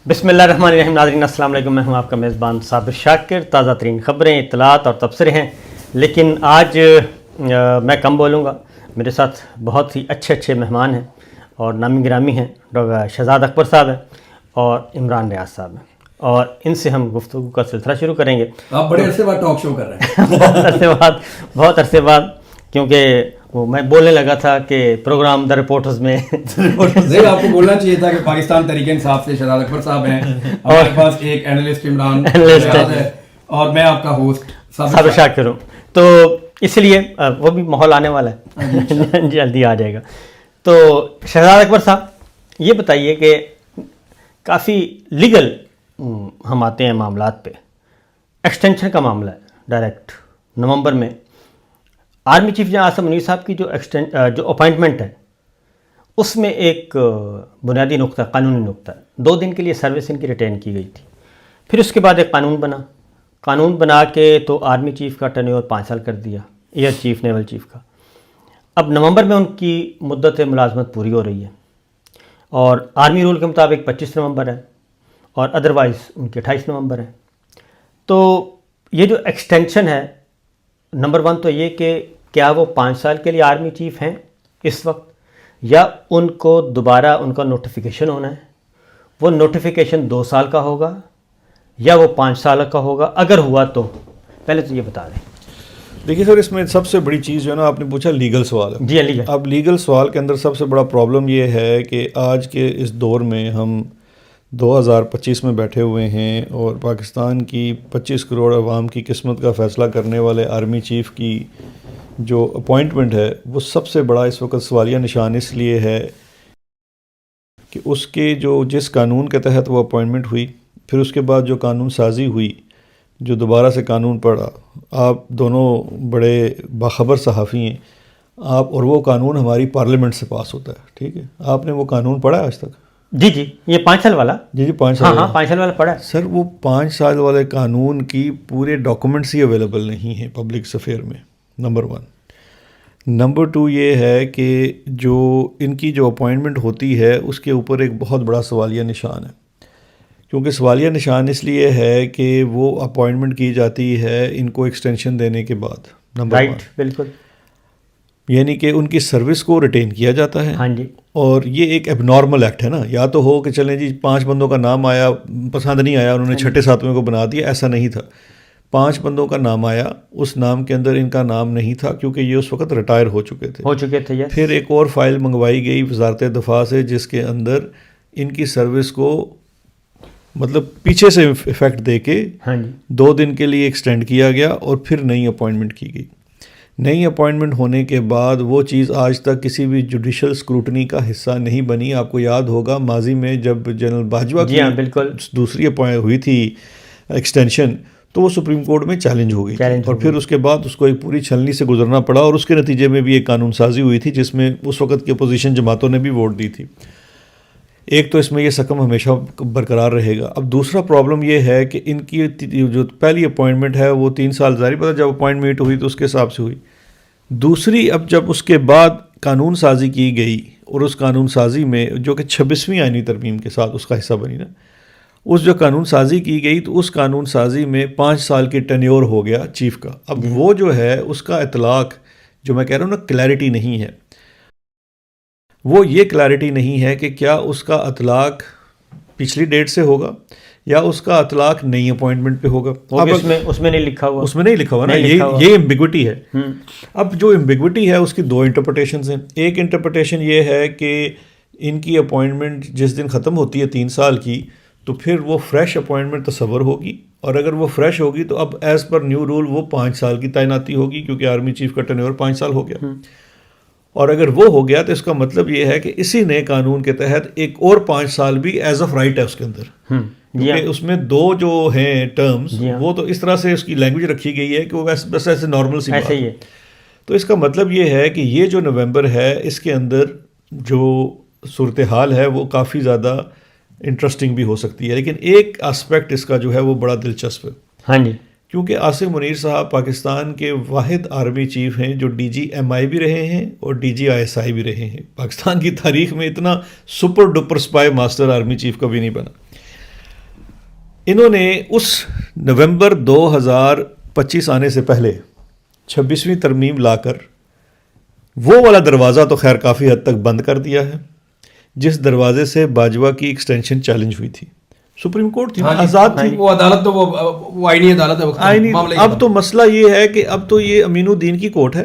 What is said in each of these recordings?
بسم اللہ الرحمن الرحیم. ناظرین السلام علیکم. میں ہوں آپ کا میزبان صابر شاکر. تازہ ترین خبریں، اطلاعات اور تبصرے ہیں، لیکن آج میں کم بولوں گا. میرے ساتھ بہت ہی اچھے مہمان ہیں اور نامی گرامی ہیں. ڈاکٹر شہزاد اکبر صاحب ہیں اور عمران ریاض صاحب ہیں، اور ان سے ہم گفتگو کا سلسلہ شروع کریں گے. آپ بڑے عرصے بعد ٹاک شو کر رہے ہیں. بہت عرصے بعد، کیونکہ وہ میں بولنے لگا تھا کہ پروگرام دا رپورٹرز میں نہیں، آپ کو بولنا چاہیے تھا کہ پاکستان تحریک انصاف سے شہزاد اکبر صاحب ہیں، ہمارے پاس ایک اینالسٹ عمران ریاض ہے، اور میں آپ کا ہوسٹ صابر شاکر ہوں. تو اس لیے وہ بھی ماحول آنے والا ہے، جلدی آ جائے گا. تو شہزاد اکبر صاحب، یہ بتائیے کہ کافی لیگل ہم آتے ہیں معاملات پہ. ایکسٹینشن کا معاملہ ہے. ڈائریکٹ نومبر میں army chief general Asim Munir صاحب کی جو اپائنٹمنٹ ہے، اس میں ایک بنیادی نقطہ، قانونی نقطہ ہے. 2 دن کے لیے سروس ان کی ریٹین کی گئی تھی. پھر اس کے بعد ایک قانون بنا کے تو آرمی چیف کا ٹینیور 5 سال کر دیا، ایئر چیف، نیول چیف کا. اب نومبر میں ان کی مدت ملازمت پوری ہو رہی ہے، اور آرمی رول کے مطابق 25 نومبر ہے، اور ادروائز ان کی 28 نومبر ہے. تو یہ جو ایکسٹینشن ہے، نمبر 1 تو یہ کہ کیا وہ 5 سال کے لیے آرمی چیف ہیں اس وقت، یا ان کو دوبارہ ان کا نوٹیفیکیشن ہونا ہے؟ وہ نوٹیفیکیشن 2 سال کا ہوگا یا وہ 5 سال کا ہوگا؟ اگر ہوا تو پہلے تو یہ بتا دیں. دیکھیے سر، اس میں سب سے بڑی چیز جو ہے نا، آپ نے پوچھا لیگل سوال ہے. جی لیگل. اب لیگل سوال کے اندر سب سے بڑا پرابلم یہ ہے کہ آج کے اس دور میں ہم 2025 میں بیٹھے ہوئے ہیں، اور پاکستان کی 25 کروڑ عوام کی قسمت کا فیصلہ کرنے والے آرمی چیف کی جو اپوائنٹمنٹ ہے، وہ سب سے بڑا اس وقت سوالیہ نشان اس لیے ہے کہ اس کے جس قانون کے تحت وہ اپوائنٹمنٹ ہوئی، پھر اس کے بعد جو قانون سازی ہوئی، جو دوبارہ سے قانون پڑھا. آپ دونوں بڑے باخبر صحافی ہیں، آپ، اور وہ قانون ہماری پارلیمنٹ سے پاس ہوتا ہے. ٹھیک ہے، آپ نے وہ قانون پڑھا آج تک؟ جی یہ 5 سال والا. جی 5 سال. ہاں 5 سال والا پڑھا ہے سر. وہ 5 سال والے قانون کی پورے ڈاکومنٹس ہی اویلیبل نہیں ہیں پبلک سفیر میں، نمبر 1. نمبر 2 یہ ہے کہ جو ان کی جو اپوائنٹمنٹ ہوتی ہے، اس کے اوپر ایک بہت بڑا سوالیہ نشان ہے. کیونکہ سوالیہ نشان اس لیے ہے کہ وہ اپوائنٹمنٹ کی جاتی ہے ان کو ایکسٹینشن دینے کے بعد، نمبر 1. رائٹ، بالکل. یعنی کہ ان کی سروس کو ریٹین کیا جاتا ہے. ہاں جی. اور یہ ایک ایب نارمل ایکٹ ہے نا. یا تو ہو کہ چلیں جی 5 بندوں کا نام آیا، پسند نہیں آیا، انہوں نے 6 7ویں کو بنا دیا. ایسا نہیں تھا. 5 بندوں کا نام آیا، اس نام کے اندر ان کا نام نہیں تھا، کیونکہ یہ اس وقت ریٹائر ہو چکے تھے. یس. پھر ایک اور فائل منگوائی گئی وزارت دفاع سے، جس کے اندر ان کی سروس کو مطلب پیچھے سے افیکٹ دے کے 2 دن کے لیے ایکسٹینڈ کیا گیا، اور پھر نئی اپوائنٹمنٹ کی گئی. نئی اپوائنٹمنٹ ہونے کے بعد وہ چیز آج تک کسی بھی جوڈیشل اسکروٹنی کا حصہ نہیں بنی. آپ کو یاد ہوگا ماضی میں جب جنرل باجوہ کی دوسری ہوئی تھی ایکسٹینشن، تو وہ سپریم کورٹ میں چیلنج ہو گئی، اور پھر اس کے بعد اس کو ایک پوری چھلنی سے گزرنا پڑا، اور اس کے نتیجے میں بھی ایک قانون سازی ہوئی تھی، جس میں اس وقت کی اپوزیشن جماعتوں نے بھی ووٹ دی تھی. ایک تو اس میں یہ سکم ہمیشہ برقرار رہے گا. اب دوسرا پرابلم یہ ہے کہ ان کی جو پہلی اپوائنٹمنٹ ہے وہ 3 سال ظاہر پتہ جب اپوائنٹمنٹ ہوئی تو اس کے حساب سے ہوئی. دوسری، اب جب اس کے بعد قانون سازی کی گئی، اور اس قانون سازی میں جو کہ 26ویں آئینی ترمیم کے ساتھ اس کا حصہ بنی نا، اس جو قانون سازی کی گئی تو اس قانون سازی میں 5 سال کی ٹینیور ہو گیا چیف کا. اب وہ جو ہے اس کا اطلاق، جو میں کہہ رہا ہوں نا، کلیئرٹی نہیں ہے. وہ یہ کلیئرٹی نہیں ہے کہ کیا اس کا اطلاق پچھلی ڈیٹ سے ہوگا یا اس کا اطلاق نئی اپوائنٹمنٹ پہ ہوگا. اب اس میں نہیں لکھا ہوا نا، یہ ایمبیگوٹی ہے. اب جو ایمبیگوٹی ہے اس کی 2 انٹرپریٹیشنز ہیں. ایک انٹرپریٹیشن یہ ہے کہ ان کی اپوائنٹمنٹ جس دن ختم ہوتی ہے 3 سال کی، تو پھر وہ فریش اپوائنٹمنٹ تصور ہوگی، اور اگر وہ فریش ہوگی تو اب ایز پر نیو رول وہ 5 سال کی تعیناتی ہوگی، کیونکہ آرمی چیف کا ٹینیور 5 سال ہو گیا. اور اگر وہ ہو گیا تو اس کا مطلب یہ ہے کہ اسی نئے قانون کے تحت ایک اور 5 سال بھی ایز آف رائٹ ہے اس کے اندر، کیونکہ اس میں 2 جو ہیں ٹرمز، وہ تو اس طرح سے اس کی لینگویج رکھی گئی ہے کہ وہ بس ایسے نارمل سی بات ہے. تو اس کا مطلب یہ ہے کہ یہ جو نومبر ہے، اس کے اندر جو صورتحال ہے وہ کافی زیادہ انٹرسٹنگ بھی ہو سکتی ہے. لیکن ایک اسپیکٹ اس کا جو ہے وہ بڑا دلچسپ ہے. ہاں جی. کیونکہ عاصم منیر صاحب پاکستان کے واحد آرمی چیف ہیں جو ڈی جی ایم آئی بھی رہے ہیں اور D G I S I بھی رہے ہیں. پاکستان کی تاریخ میں اتنا super dipper spy master army chief کبھی نہیں بنا. انہوں نے اس نومبر 2025 آنے سے پہلے 26ویں ترمیم لا کر وہ والا دروازہ تو خیر کافی حد تک بند کر دیا ہے جس دروازے سے باجوہ کی ایکسٹینشن چیلنج ہوئی تھی. سپریم کورٹ تھی, آزاد تھی وہ عدالت, تو وہ آئینی عدالت ہے. اب تو مسئلہ یہ ہے کہ اب تو یہ امین الدین کی کورٹ ہے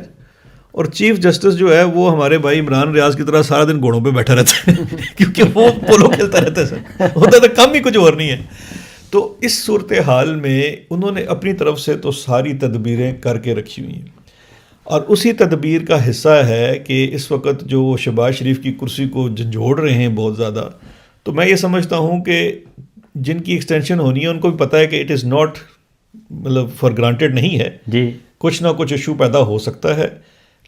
اور چیف جسٹس جو ہے وہ ہمارے بھائی عمران ریاض کی طرح سارا دن گھوڑوں پہ بیٹھا رہتا ہے کیونکہ وہ پولو کھیلتا رہتا ہے, سر ہوتا تو کم ہی کچھ اور نہیں ہے. تو اس صورتحال میں انہوں نے اپنی طرف سے تو ساری تدبیریں کر کے رکھی ہوئی ہیں اور اسی تدبیر کا حصہ ہے کہ اس وقت جو شہباز شریف کی کرسی کو جھنجھوڑ رہے ہیں بہت زیادہ, تو میں یہ سمجھتا ہوں کہ جن کی ایکسٹینشن ہونی ہے ان کو بھی پتہ ہے کہ اٹ از ناٹ مطلب فار گرانٹیڈ نہیں ہے جی, کچھ نہ کچھ ایشو پیدا ہو سکتا ہے,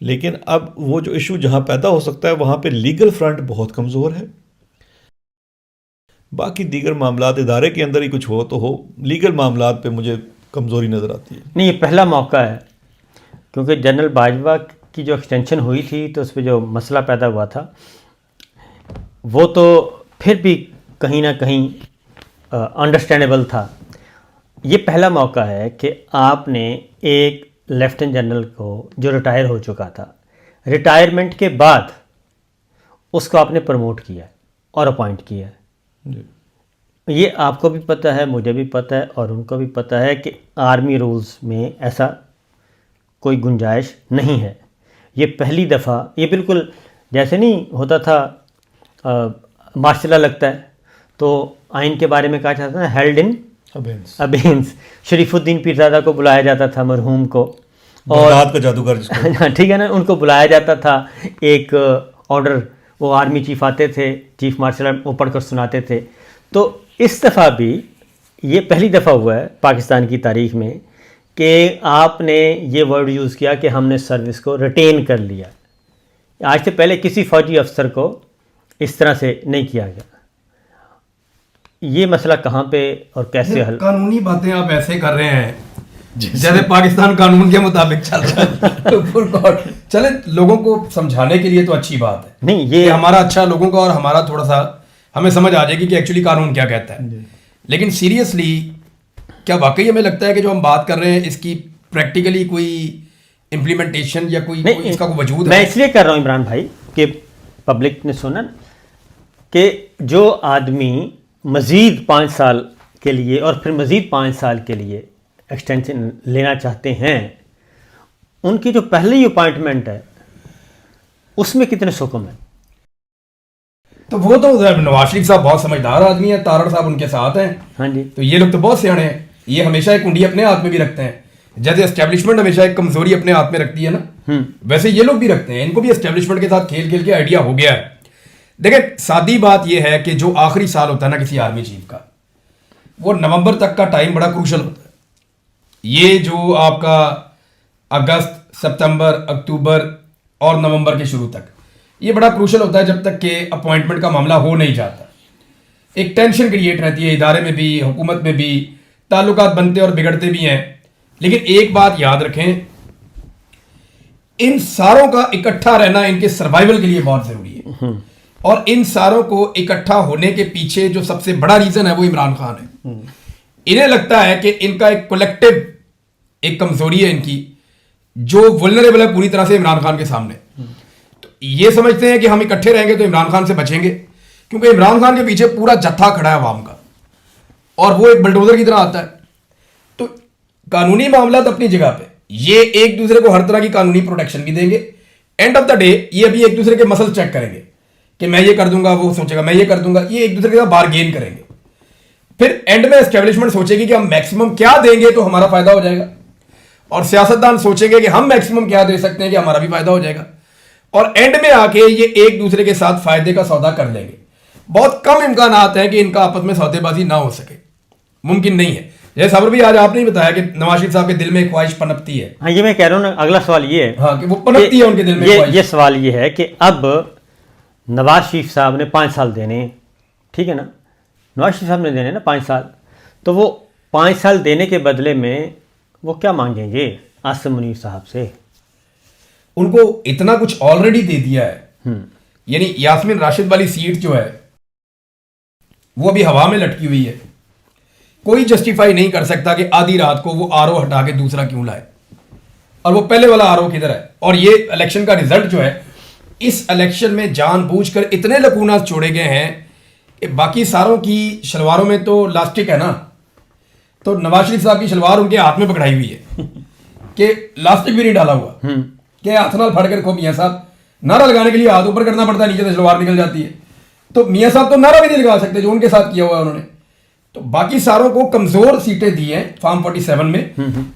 لیکن اب وہ جو ایشو جہاں پیدا ہو سکتا ہے وہاں پہ لیگل فرنٹ بہت کمزور ہے. باقی دیگر معاملات ادارے کے اندر ہی کچھ ہو تو ہو, لیگل معاملات پہ مجھے کمزوری نظر آتی ہے. نہیں, یہ پہلا موقع ہے کیونکہ جنرل باجوہ کی جو ایکسٹینشن ہوئی تھی تو اس پہ جو مسئلہ پیدا ہوا تھا وہ تو پھر بھی کہیں نہ کہیں انڈرسٹینڈیبل تھا. یہ پہلا موقع ہے کہ آپ نے ایک لیفٹیننٹ جنرل کو جو ریٹائر ہو چکا تھا, ریٹائرمنٹ کے بعد اس کو آپ نے پروموٹ کیا ہے اور اپوائنٹ کیا ہے. یہ آپ کو بھی پتہ ہے, مجھے بھی پتہ ہے اور ان کو بھی پتہ ہے کہ آرمی رولز میں ایسا کوئی گنجائش نہیں ہے. یہ پہلی دفعہ, یہ بالکل جیسے نہیں ہوتا تھا مارشل لا لگتا ہے تو آئین کے بارے میں کہا جاتا تھا ہیلڈ ان ابینس. شریف الدین پیرزادہ کو بلایا جاتا تھا, مرحوم کو, اور رات کا جادوگر جس کو ٹھیک ہے نا, ان کو بلایا جاتا تھا, ایک آرڈر وہ آرمی چیف آتے تھے, چیف مارشل وہ پڑھ کر سناتے تھے. تو اس دفعہ بھی یہ پہلی دفعہ ہوا ہے پاکستان کی تاریخ میں کہ آپ نے یہ ورڈ یوز کیا کہ ہم نے سروس کو ریٹین کر لیا. آج سے پہلے کسی فوجی افسر کو اس طرح سے نہیں کیا گیا. یہ مسئلہ کہاں پہ اور کیسے حل؟ قانونی باتیں آپ ایسے کر رہے ہیں جیسے پاکستان قانون کے مطابق چل رہا ہے. چلے لوگوں کو سمجھانے کے لیے تو اچھی بات ہے, نہیں یہ ہمارا اچھا لوگوں کا اور ہمارا تھوڑا سا ہمیں سمجھ آ جائے گی کہ ایکچولی قانون کیا کہتا ہے. لیکن سیریسلی کیا واقعی ہمیں لگتا ہے کہ جو ہم بات کر رہے ہیں اس کی پریکٹیکلی کوئی امپلیمنٹیشن یا کوئی اس کا کوئی وجود ہے؟ میں اس لیے کر رہا ہوں عمران بھائی کہ پبلک نے سنا کہ جو آدمی مزید 5 سال کے لیے اور پھر مزید 5 سال کے لیے ایکسٹینشن لینا چاہتے ہیں, ان کی جو پہلی اپوائنٹمنٹ ہے اس میں کتنے حکم ہیں. تو وہ تو نواز شریف صاحب بہت سمجھدار آدمی ہیں, تارڑ صاحب ان کے ساتھ ہیں. ہاں جی, تو یہ لوگ تو بہت سیانے ہیں, یہ ہمیشہ ایک کنڈی اپنے ہاتھ میں بھی رکھتے ہیں. جیسے اسٹیبلشمنٹ ہمیشہ ایک کمزوری اپنے ہاتھ میں رکھتی ہے نا, ویسے یہ لوگ بھی رکھتے ہیں. ان کو بھی اسٹیبلشمنٹ کے ساتھ کھیل کھیل کے آئیڈیا ہو گیا ہے. دیکھیں سادی بات یہ ہے کہ جو آخری سال ہوتا ہے نا کسی آرمی چیف کا, وہ نومبر تک کا ٹائم بڑا کروشل ہوتا ہے. یہ جو آپ کا اگست, سپتمبر, اکتوبر اور نومبر کے شروع تک یہ بڑا کروشل ہوتا ہے جب تک کہ اپوائنٹمنٹ کا معاملہ ہو نہیں جاتا. ایک ٹینشن کریٹ رہتی ہے ادارے میں بھی, حکومت میں بھی, تعلقات بنتے اور بگڑتے بھی ہیں. لیکن ایک بات یاد رکھیں, ان ساروں کا اکٹھا رہنا ان کے سروائیول کے لیے بہت ضروری ہے. اور ان ساروں کو اکٹھا ہونے کے پیچھے جو سب سے بڑا ریزن ہے وہ عمران خان ہے. انہیں لگتا ہے کہ ان کا ایک کولیکٹیو ایک کمزوری ہے ان کی جو ولنریبل ہے پوری طرح سے عمران خان کے سامنے. تو یہ سمجھتے ہیں کہ ہم اکٹھے رہیں گے تو عمران خان سے بچیں گے, کیونکہ عمران خان کے پیچھے پورا جتھا کھڑا ہے عوام کا اور وہ ایک بلڈوزر کی طرح آتا ہے. تو قانونی معاملات اپنی جگہ پہ, یہ ایک دوسرے کو ہر طرح کی قانونی پروٹیکشن بھی دیں گے. اینڈ آف دا ڈے یہ ابھی ایک دوسرے کے مسل چیک کریں گے کہ میں یہ کر دوں گا, وہ سوچے گا میں یہ کر دوں گا, یہ ایک دوسرے کے ساتھ بارگین کریں گے. پھر اینڈ میں اسٹیبلشمنٹ سوچے گی کہ ہم میکسیمم کیا دیں گے تو ہمارا فائدہ ہو جائے گا, اور سیاستدان سوچیں گے کہ ہم میکسیمم کیا دے سکتے ہیں کہ ہمارا بھی فائدہ ہو جائے گا, اور اینڈ میں آ کے یہ ایک دوسرے کے ساتھ فائدے کا سودا کر لیں گے. بہت کم امکانات ہیں کہ ان کا آپس میں سودے بازی نہ ہو سکے, ممکن نہیں ہے. جیسے صبر بھی آج آپ نے بتایا کہ نواز شریف صاحب کے دل میں ایک خواہش پنپتی ہے. ہاں یہ میں کہہ رہا ہوں نا, اگلا سوال یہ ہے ہاں کہ وہ پنپتی ہے ان کے دل میں. یہ سوال یہ ہے کہ اب نواز شریف صاحب نے 5 سال دینے ہیں, ٹھیک ہے نا, نواز شریف صاحب نے دینے نا 5 سال, تو وہ 5 سال دینے کے بدلے میں وہ کیا مانگیں گے عاصم منیر صاحب سے؟ ان کو اتنا کچھ آلریڈی دے دیا ہے. یعنی یاسمین راشد والی سیٹ جو ہے وہ ابھی ہوا میں لٹکی ہوئی ہے. کوئی جسٹیفائی نہیں کر سکتا کہ آدھی رات کو وہ آر او ہٹا کے دوسرا کیوں لائے, اور وہ پہلے والا آر او کدھر ہے. اور یہ الیکشن کا رزلٹ جو ہے, اس الیکشن میں جان بوجھ کر اتنے لکونات چھوڑے گئے ہیں کہ باقی ساروں کی شلواروں میں تو لاسٹک ہے نا, تو نواز شریف صاحب کی شلوار ان کے ہاتھ میں پکڑائی ہوئی ہے کہ لاسٹک بھی نہیں ڈالا ہوا کہ ہاتھ نال پھڑ کر رکھو میاں صاحب. نعرہ لگانے کے لیے ہاتھ اوپر کرنا پڑتا ہے, نیچے سے شلوار نکل جاتی ہے. تو میاں صاحب تو نعرہ بھی نہیں لگا سکتے جو ان کے ساتھ کیا ہوا ہے انہوں نے. تو باقی ساروں کو کمزور سیٹیں دی ہیں فارم 47 میں,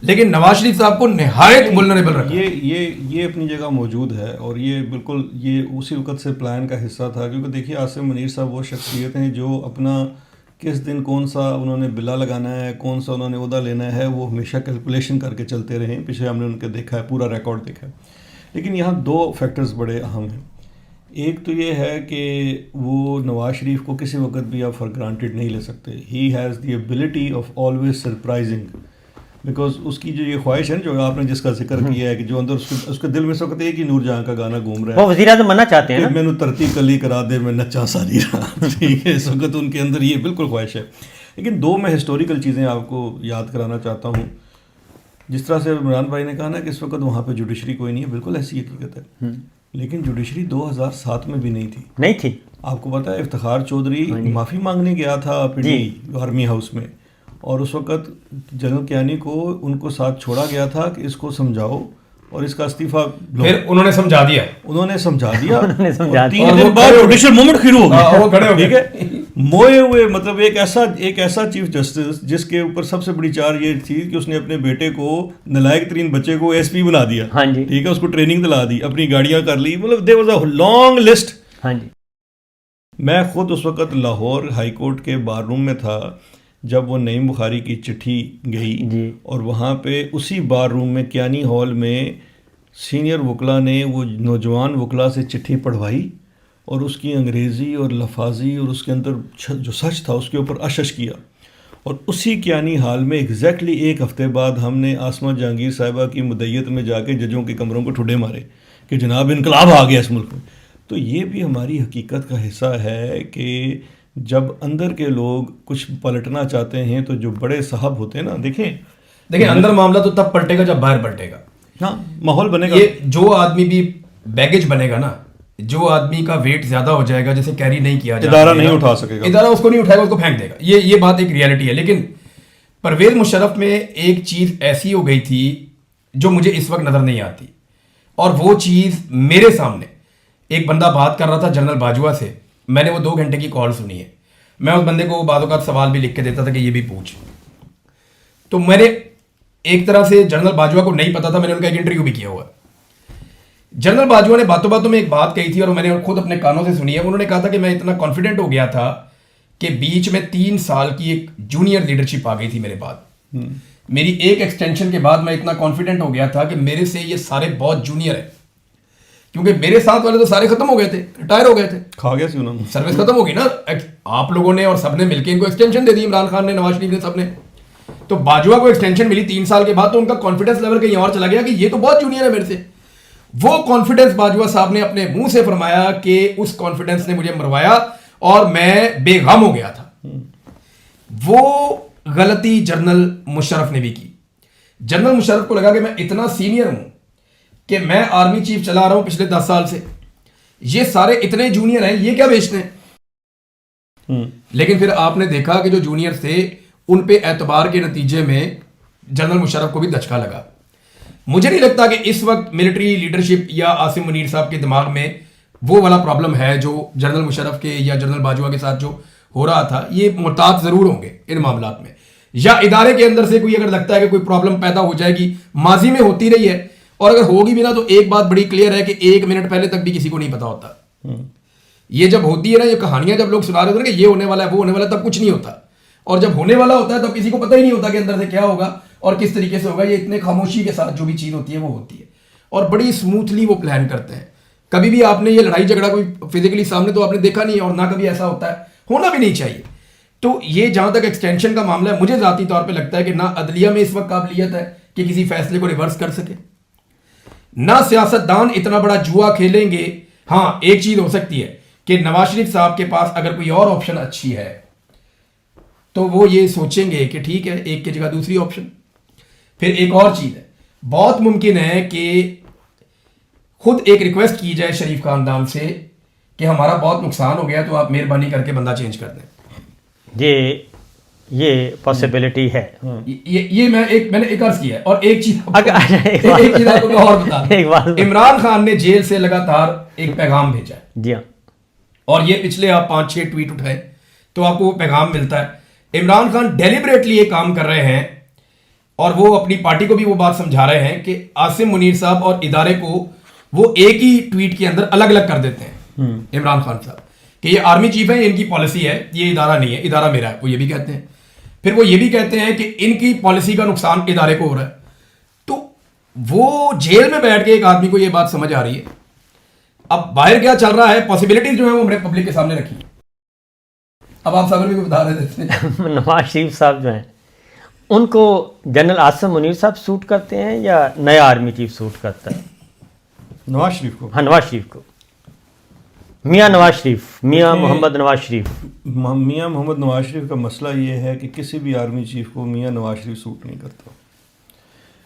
لیکن نواز شریف صاحب کو نہایت وولنریبل رکھا. یہ اپنی جگہ موجود ہے, اور یہ بالکل یہ اسی وقت سے پلان کا حصہ تھا. کیونکہ دیکھیے عاصم منیر صاحب وہ شخصیت ہیں جو اپنا کس دن کون سا انہوں نے بلا لگانا ہے, کون سا انہوں نے عہدہ لینا ہے, وہ ہمیشہ کیلکولیشن کر کے چلتے رہے ہیں. پیچھے ہم نے ان کے دیکھا ہے, پورا ریکارڈ دیکھا ہے. لیکن یہاں دو فیکٹرز بڑے اہم ہیں. ایک تو یہ ہے کہ وہ نواز شریف کو کسی وقت بھی آپ فار گرانٹیڈ نہیں لے سکتے. He has the ability of always surprising, because اس کی جو یہ خواہش ہے جو آپ نے جس کا ذکر کیا ہے کہ جو اندر اس کے دل میں اس وقت ایک ہی نور جہاں کا گانا گھوم رہا ہے, وہ وزیر اعظم بننا چاہتے ہیں, میں نے ترتی کلی کرا دے میں نچا ساری رات. ٹھیک ہے, اس وقت ان کے اندر یہ بالکل خواہش ہے. لیکن دو میں ہسٹوریکل چیزیں آپ کو یاد کرانا چاہتا ہوں. جس طرح سے عمران بھائی نے کہا نا کہ اس وقت وہاں پہ جوڈیشری کوئی نہیں ہے, بالکل ایسی حقیقت ہے. لیکن جوڈیشری 2007 میں بھی نہیں تھی. آپ کو پتا ہے افتخار چودھری معافی مانگنے گیا تھا پنڈی آرمی ہاؤس میں, اور اس وقت جنرل کیانی کو ان کو ساتھ چھوڑا گیا تھا کہ اس کو سمجھاؤ اور اس کا استعفیٰ. پھر انہوں نے سمجھا دیا 3 دن بعد جوڈیشل موومنٹ شروع ہو گیا. ٹھیک ہے, موئے ہوئے, مطلب ایک ایسا چیف جسٹس جس کے اوپر سب سے بڑی چار یہ تھی کہ اس نے اپنے بیٹے کو, نالائق ترین بچے کو ایس پی بنا دیا. ٹھیک ہے, اس کو ٹریننگ دلا دی, اپنی گاڑیاں کر لی, مطلب there was a long list. میں خود اس وقت لاہور ہائی کورٹ کے بار روم میں تھا جب وہ نعیم بخاری کی چٹھی گئی, اور وہاں پہ اسی بار روم میں کیانی ہال میں سینئر وکلا نے وہ نوجوان وکلا سے چٹھی پڑھوائی, اور اس کی انگریزی اور لفاظی اور اس کے اندر جو سچ تھا اس کے اوپر اشش کیا. اور اسی کیانی حال میں ایگزیکٹلی 1 ہفتے بعد ہم نے آسمہ جہانگیر صاحبہ کی مدعیت میں جا کے ججوں کے کمروں کو ٹھڈے مارے کہ جناب انقلاب آ گیا اس ملک میں. تو یہ بھی ہماری حقیقت کا حصہ ہے کہ جب اندر کے لوگ کچھ پلٹنا چاہتے ہیں تو جو بڑے صاحب ہوتے ہیں نا, دیکھیں اندر معاملہ تو تب پلٹے گا جب باہر پلٹے گا. ہاں, ماحول بنے گا. یہ جو آدمی بھی بیگیج بنے گا نا, جو آدمی کا ویٹ زیادہ ہو جائے گا, جسے کیری نہیں کیا جائے گا, ادارہ نہیں اٹھا سکے گا, ادارہ اس کو نہیں اٹھائے گا, اس کو پھینک دے گا. یہ بات ایک ریئلٹی ہے. لیکن پرویز مشرف میں ایک چیز ایسی ہو گئی تھی جو مجھے اس وقت نظر نہیں آتی, اور وہ چیز میرے سامنے ایک بندہ بات کر رہا تھا جنرل باجوہ سے, میں نے وہ 2 گھنٹے کی کال سنی ہے. میں اس بندے کو بعض اوقات سوال بھی لکھ کے دیتا تھا کہ یہ بھی پوچھ. تو میں نے ایک طرح سے جنرل باجوہ کو نہیں پتا تھا, میں نے ان کا ایک انٹرویو بھی کیا ہوا. جنرل باجوہ نے باتوں باتوں میں ایک بات کہی تھی, اور میں نے خود اپنے کانوں سے سنی ہے. انہوں نے کہا تھا کہ میں اتنا کانفیڈنٹ ہو گیا تھا کہ بیچ میں 3 سال کی ایک جونیئر لیڈرشپ آ گئی تھی میرے بعد. میری ایک ایکسٹینشن کے بعد میں اتنا کانفیڈنٹ ہو گیا تھا کہ میرے سے یہ سارے بہت جونیئر ہیں, کیونکہ میرے ساتھ والے تو سارے ختم ہو گئے تھے, ریٹائر ہو گئے تھے, کھا گیا سی انہوں نے, سروس ختم ہو گئی نا. آپ لوگوں نے اور سب نے مل کے ان کو ایکسٹینشن دے دی, عمران خان نے, نواز شریف نے, سب نے. تو باجوہ کو ایکسٹینشن ملی 3 سال کے بعد, تو ان کا کانفیڈنس لیول کہیں اور چلا گیا کہ یہ تو بہت جونیئر ہے میرے سے. وہ کانفیڈنس باجوہ صاحب نے اپنے منہ سے فرمایا کہ اس کانفیڈنس نے مجھے مروایا اور میں بے غم ہو گیا تھا. وہ غلطی جنرل مشرف نے بھی کی. جنرل مشرف کو لگا کہ میں اتنا سینئر ہوں کہ میں آرمی چیف چلا رہا ہوں پچھلے 10 سال سے, یہ سارے اتنے جونیئر ہیں, یہ کیا بیچتے ہیں. لیکن پھر آپ نے دیکھا کہ جو جونیئر تھے ان پہ اعتبار کے نتیجے میں جنرل مشرف کو بھی دھچکا لگا. مجھے نہیں لگتا کہ اس وقت ملٹری لیڈرشپ یا عاصم منیر صاحب کے دماغ میں وہ والا پرابلم ہے جو جنرل مشرف کے یا جنرل باجوہ کے ساتھ جو ہو رہا تھا. یہ محتاط ضرور ہوں گے ان معاملات میں, یا ادارے کے اندر سے کوئی اگر لگتا ہے کہ کوئی پرابلم پیدا ہو جائے گی, ماضی میں ہوتی رہی ہے, اور اگر ہوگی بھی نا تو ایک بات بڑی کلیئر ہے کہ 1 منٹ پہلے تک بھی کسی کو نہیں پتا ہوتا. یہ جب ہوتی ہے نا, یہ کہانیاں جب لوگ سنا رہے ہوتے ہیں کہ یہ ہونے والا ہے وہ ہونے والا ہے, تب کچھ نہیں ہوتا, اور جب ہونے والا ہوتا ہے تب کسی کو پتہ ہی نہیں ہوتا کہ اندر سے کیا ہوگا اور کس طریقے سے ہوگا. یہ اتنے خاموشی کے ساتھ جو بھی چیز ہوتی ہے وہ ہوتی ہے, اور بڑی اسموتھلی وہ پلان کرتے ہیں. کبھی بھی آپ نے یہ لڑائی جھگڑا کوئی فزیکلی سامنے تو آپ نے دیکھا نہیں ہے, اور نہ کبھی ایسا ہوتا ہے, ہونا بھی نہیں چاہیے. تو یہ جہاں تک ایکسٹینشن کا معاملہ ہے, مجھے ذاتی طور پہ لگتا ہے کہ نہ عدلیہ میں اس وقت قابلیت ہے کہ کسی فیصلے کو ریورس کر سکے, نہ سیاستدان اتنا بڑا جوا کھیلیں گے. ہاں ایک چیز ہو سکتی ہے کہ نواز شریف صاحب کے پاس اگر کوئی اور آپشن اچھی ہے تو وہ یہ سوچیں گے کہ ٹھیک ہے ایک کی جگہ دوسری آپشن. پھر ایک اور چیز ہے, بہت ممکن ہے کہ خود ایک ریکویسٹ کی جائے شریف خاندان سے کہ ہمارا بہت نقصان ہو گیا تو آپ مہربانی کر کے بندہ چینج کر دیں. یہ پاسبلٹی ہے. یہ میں نے ایک عرض کیا ہے. اور ایک چیز آپ کو اور بتا دوں, عمران خان نے جیل سے لگاتار ایک پیغام بھیجا ہے. جی ہاں, اور یہ پچھلے آپ 5-6 ٹویٹ اٹھائے تو آپ کو وہ پیغام ملتا ہے. عمران خان ڈیلیبریٹلی یہ کام کر رہے ہیں اور وہ اپنی پارٹی کو بھی وہ بات سمجھا رہے ہیں کہ عاصم منیر صاحب اور ادارے کو وہ ایک ہی ٹویٹ کے اندر الگ الگ کر دیتے ہیں. عمران خان صاحب کہ یہ آرمی چیف ہے, ان کی پالیسی ہے, یہ ادارہ نہیں ہے, ادارہ میرا ہے, وہ یہ بھی کہتے ہیں. پھر وہ یہ بھی کہتے ہیں کہ ان کی پالیسی کا نقصان ادارے کو ہو رہا ہے. تو وہ جیل میں بیٹھ کے ایک آدمی کو یہ بات سمجھ آ رہی ہے. اب باہر کیا چل رہا ہے, پاسبلٹیز جو ہیں وہ ہم نے پبلک کے سامنے رکھی. اب آپ صاحب بھی بتا رہے تھے نواز شریف صاحب جو ہیں ان کو جنرل عاصم منیر صاحب سوٹ کرتے ہیں یا نیا آرمی چیف سوٹ کرتا ہے؟ نواز شریف کو. ہاں, نواز شریف کو. میاں نواز شریف, میاں محمد نواز شریف. میاں محمد نواز شریف کا مسئلہ یہ ہے کہ کسی بھی آرمی چیف کو میاں نواز شریف سوٹ نہیں کرتا,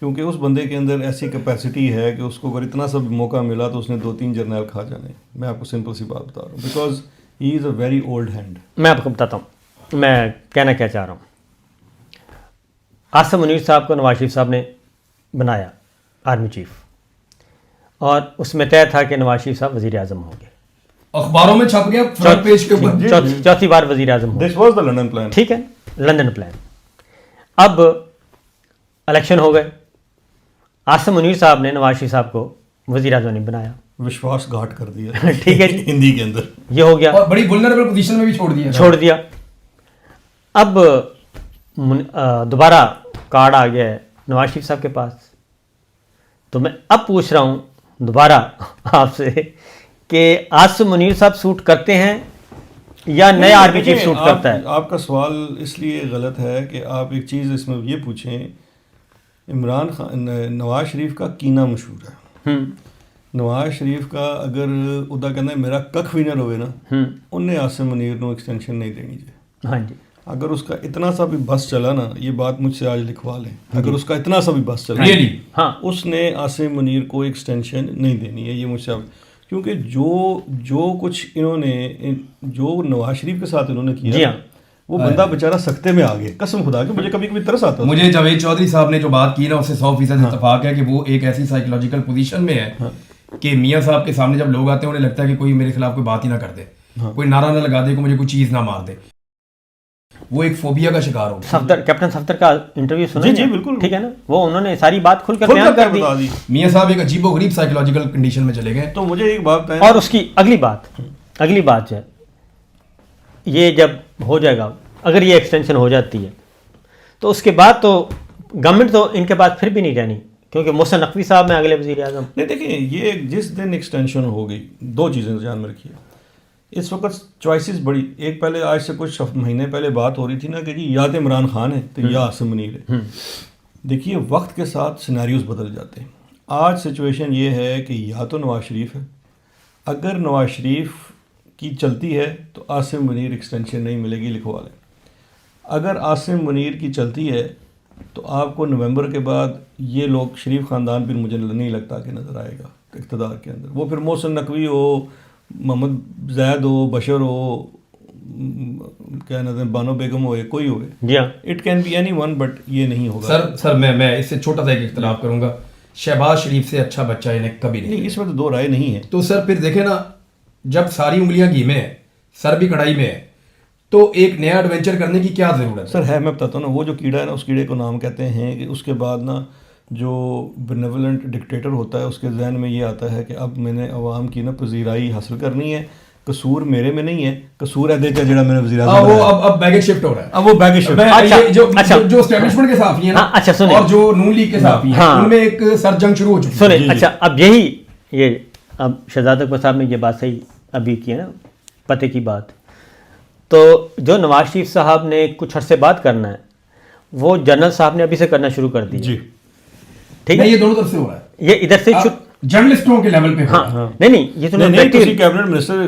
کیونکہ اس بندے کے اندر ایسی کیپیسٹی ہے کہ اس کو اگر اتنا سا موقع ملا تو اس نے 2-3 جرنیل کھا جانے. میں آپ کو سمپل سی بات بتا رہا ہوں, because he is a very old hand. میں آپ کو بتاتا ہوں میں کہنا کیا چاہ رہا ہوں. عاصم منیر صاحب کو نواز شریف صاحب نے بنایا آرمی چیف, اور اس میں طے تھا کہ نواز شریف صاحب وزیر اعظم ہوں گے. اخباروں میں چھپ گیا فرنٹ پیج کے اوپر, چوتھی بار وزیر اعظم ہوں. This was the London plan. ٹھیک ہے, لندن پلان. اب الیکشن ہو گئے, عاصم منیر صاحب نے نواز شریف صاحب کو وزیر اعظم نہیں بنایا, وشواس گھاٹ کر دیا. ٹھیک ہے جی, ہندی کے اندر یہ ہو گیا, اور بڑی ولنریبل پوزیشن میں بھی چھوڑ دیا. اب دوبارہ کارڈ آ گیا ہے نواز شریف صاحب کے پاس. تو میں اب پوچھ رہا ہوں دوبارہ آپ سے کہ عاصم منیر صاحب سوٹ کرتے ہیں یا نیا آرمی چیف سوٹ کرتا ہے؟ آپ کا سوال اس لیے غلط ہے کہ آپ ایک چیز اس میں یہ پوچھیں, عمران خان نواز شریف کا کینہ مشہور ہے. نواز شریف کا اگر ادا کہنا ہے میرا ککھ ونر ہوئے نا, انہیں عاصم منیر کو ایکسٹینشن نہیں دینی چاہیے. ہاں جی, اگر اس کا اتنا سا بھی بس چلا نا, یہ بات مجھ سے آج لکھوا لیں, اگر اس کا اتنا سا بھی بس چلا ہاں, اس نے عاصم منیر کو ایکسٹینشن نہیں دینی ہے. یہ مجھ سے, کیونکہ جو کچھ انہوں نے جو نواز شریف کے ساتھ انہوں نے کیا, وہ بندہ بیچارہ سکتے میں آ گیا. قسم خدا کہ مجھے کبھی کبھی ترس آتا ہے. مجھے جاوید چودھری صاحب نے جو بات کی نا, اس سے 100% اتفاق ہے کہ وہ ایک ایسی سائیکولوجیکل پوزیشن میں ہے کہ میاں صاحب کے سامنے جب لوگ آتے ہیں انہیں لگتا ہے کہ کوئی میرے خلاف کوئی بات ہی نہ کر دے, کوئی نعرہ نہ لگا دے, کوئی مجھے کوئی چیز نہ مار دے. وہ ایک فوبیا کا شکار ہو گیا. کیپٹن صفدر کا انٹرویو سنا, جی بالکل, ٹھیک ہے نا, وہ انہوں نے ساری بات کھل کر بیان کر دی. میاں صاحب ایک عجیب و غریب سائیکولوجیکل کنڈیشن میں چلے گئے. تو مجھے ایک بات, اور اس کی اگلی بات جو ہے, یہ جب ہو جائے گا, اگر یہ ایکسٹینشن ہو جاتی ہے تو اس کے بعد تو گورنمنٹ تو ان کے پاس پھر بھی نہیں رہنی, کیونکہ محسن نقوی صاحب میں اگلے وزیر اعظم. نہیں دیکھیں, یہ جس دن ایکسٹینشن ہو گئی, 2 چیزیں دھیان میں رکھیے. اس وقت چوائسیز بڑی, ایک پہلے آج سے کچھ مہینے پہلے بات ہو رہی تھی نا کہ جی یا تو عمران خان ہے تو یا عاصم منیر ہے. دیکھیے وقت کے ساتھ سیناریوز بدل جاتے ہیں. آج سچویشن یہ ہے کہ یا تو نواز شریف ہے, اگر نواز شریف کی چلتی ہے تو عاصم منیر ایکسٹینشن نہیں ملے گی, لکھوا لیں. اگر عاصم منیر کی چلتی ہے تو آپ کو نومبر کے بعد یہ لوگ شریف خاندان پھر مجھے نہیں لگتا کہ نظر آئے گا اقتدار کے اندر. وہ پھر محسن نقوی ہو, محمد زید ہو, بشر ہو, کیا نظر بانو بیگم ہوئے, کوئی ہوئے, جی ہاں, it can be anyone, but یہ نہیں ہوگا. سر میں اس سے چھوٹا سا ایک اختلاف کروں گا. شہباز شریف سے اچھا بچہ انہیں کبھی نہیں. اس میں تو 2 رائے نہیں ہے. تو سر پھر دیکھیں نا, جب ساری انگلیاں گھی میں ہیں, سر بھی کڑھائی میں ہے, تو ایک نیا ایڈونچر کرنے کی کیا ضرورت ہے؟ سر ہے, میں بتاتا ہوں نا, وہ جو کیڑا ہے نا, اس کیڑے کو نام کہتے ہیں کہ اس کے بعد نا جو بینیولنٹ ڈکٹیٹر ہوتا ہے اس کے ذہن میں یہ آتا ہے کہ اب میں نے عوام کی نا پذیرائی حاصل کرنی ہے, قصور میرے میں نہیں ہے, قصور ہے دیکھا جڑا میں نے وزیر اعظم وہ اب بیگیج شفٹ ہو رہا ہے. اب وہ بیگیج شفٹ جو اسٹیبلشمنٹ کے صحافی ہیں نا, اور جو نون لیگ کے صحافی ہیں, ان میں ایک سر جنگ شروع ہو چکی ہے. اچھا, اب یہ اب شہزاد اکبر صاحب نے یہ بات صحیح ابھی کی ہے نا, پتے کی بات. تو جو نواز شریف صاحب نے کچھ عرصے بعد کرنا ہے, وہ جنرل صاحب نے ابھی سے کرنا شروع کر دیا. جی ٹھیک ہے, یہ دونوں طرف سے ہو رہا ہے, یہ ادھر سے جرنلسٹوں کے لیول پہ. ہاں, نہیں یہ تو کیبنٹ منسٹر